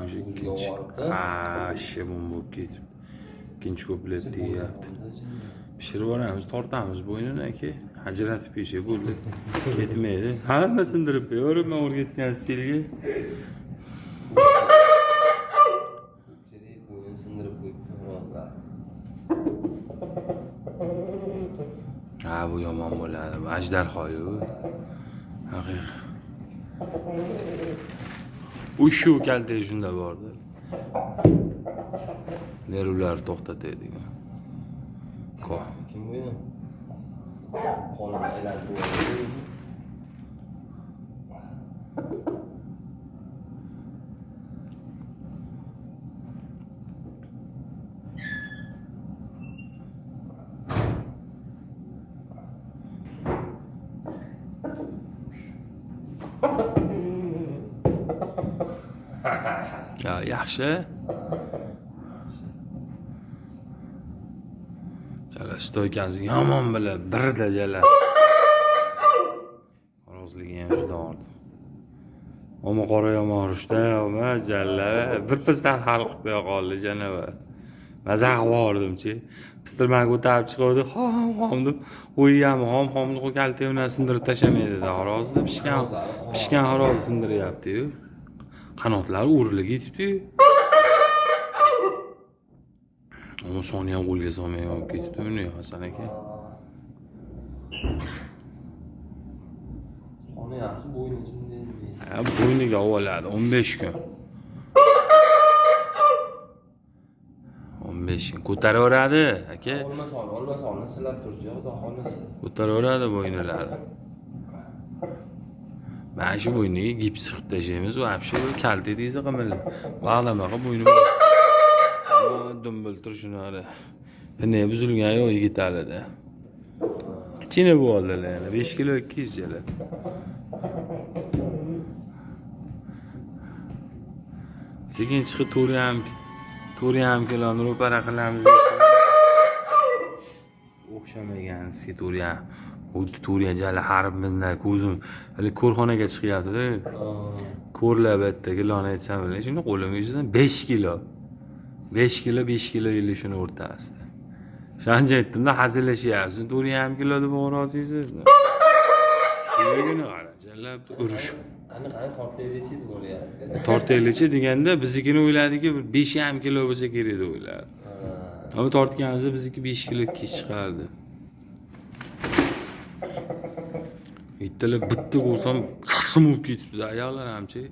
Уже ikkinchi. Shebum bo'lib ketib. İkinci kuplet deyapti. Pishirib yuboramiz, tortamiz bo'ynini aka. Ajratib yeyishga bo'ldi. Ketmaydi. Hamma sindirib qo'yaverib, men o'rgatgan stilga. Ha, bu yomon bo'ladi. Ajdarhoyu. Haqiqat. Shu kalta shunda bordi. Nervlar to'xtatadigan. Kim bu ya? Qo'lini aylantirib. Ya yaxshi. Jala stoykasi yomon bilib birda jala. Rozligi ham juda ordi. Oma qora yomon urishda, oma jala bir pizdan hal qilib qo'ya qoldi janaba. Maza qildim-chi. Pistirmani ko'tarib chiqdi. Xom deb, o'yam xom deb kaltayini sindirib tashlamaydi-da. Rozda pishgan xo'rozni sindiryapti-yu. Qanotlari urilib ketibdi. Ama soni ham qo'lga solmay olib ketibdi uni Hasan aka. Soni yaxshi bo'yni ichinde. Ha, bo'yniga oladi 15 kun. 15 kun ko'taraveradi aka. Olmasa silab turchi, xudo xolasa. Ko'taraveradi bo'ynilari. Mana shu bo'yniga gips qilib tashlaymiz va hapshi kalta deysiz qimilib. Bog'lamaga bo'yni dumbiltir shuni hali. Ne buzilgan yo'q Yigitalida. Kichkina bo'ldilar yana 5 kilo 200 jala. Sekin chiqib 4.5 kiloni ro'para qilamiz. O'xshamagan sizga 4.5. Turiya jala harb bunday ko'zim hali ko'rxonaga chiqyapti-da. Ko'rlab bitta kiloni aytsam bilan shuni qo'limga ushlasam 5 kilo. 5 kilo yili shuni o'rtasida. Shuncha aytdim-da, hazillashyapsiz. 4.5 kilo deb o'rasizsiz. Suyagini qara, jallab urish. Qani tortaylichi deb o'ylayapti. Tortaylichi deganda biznikini o'yladiki 5.5 kilo bo'lsa kerak deb o'yladi. Ammo tortganimizda bizniki 5 kilo kish chiqardi. Bittalar bitta ko'rsam qasım bo'lib ketibdi, ayollar hamchi.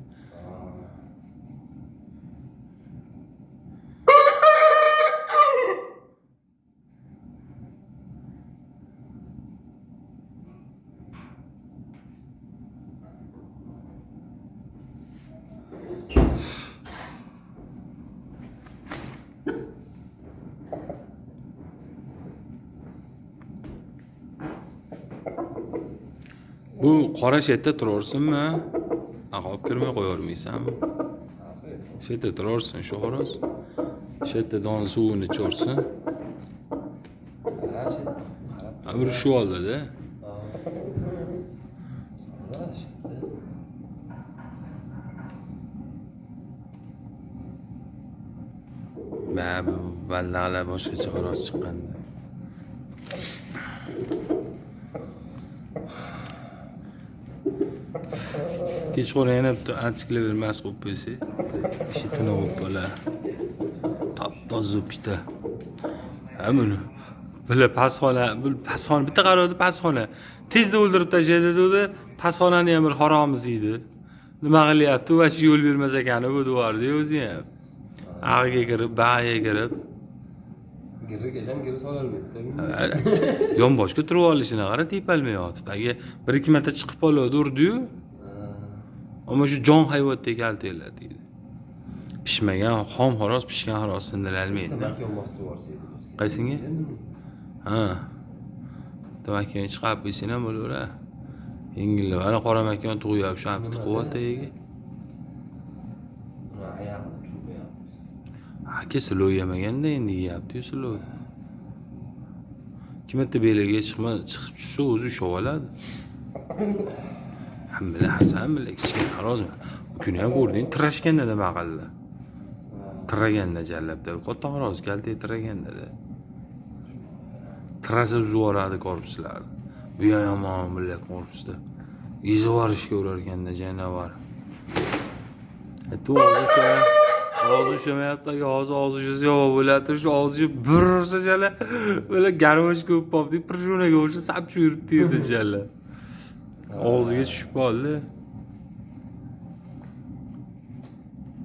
Bu qora shetda turaversinmi? Olib kirmay qo'yavermaysanmi? Shetda turaversin shu xo'roz. Shetda don suvini ichorsin. Bir shu oldida. Vallahi boshqacha xo'roz chiqqanda. Kechqurun yana antiklar emas qo'yib qo'ysa, ishitini olib qolar. Top-toza pita. Ha buni. Bila pasxona bitta qarorda pasxona. Tezda o'ldirib tashlaydi dedi. Pasxonani ham bir haromiz edi. Nima qilyapti? Va shu yo'l bermas ekani bu devordi o'zi ham. Ag'iga kirib, bag'iga kirib. Girgacham gir sololmaydi. Yonboshga turib olishini qara, tepalmay yotib. Agi 1-2 marta chiqib qoladi, urdi-yu. Ammo shu jon hayvotdek kaltaylar deydi. Pishmagan xom xo'roz, pishgan xo'roz sindirolmaydi. Qaysinga? Ha. Tamakkani chiqarib qo'ysang ham bo'laveradi. Yengillar. Ana qora makon tug'yapti, shu ham bitta quvvataga. Aka silov yemaganda endi yeyapti-yu silov. Kimda beliga chiqib tushsa o'zi ushlab oladi. Hamma Hasan bilan kichkina xo'roz. Kuni ham ko'rding, tirashganda nima qildi? tiraganda jallabda kattaroq kalta tiraganda tirasa uzib yuboradi korpuslarni. Bu ham yomon millat korpusda ezib yuborishga urar ekanda janavar. Og'zi ushlamayapti, hozir og'zi ushasa yo'q bo'ladi. Shu og'ziga bir ursa jala böyle garmosh ko'p bo'ldi, pirshunaga o'sha sapchib yuribdi edi jala. Og'ziga tushib qoldi.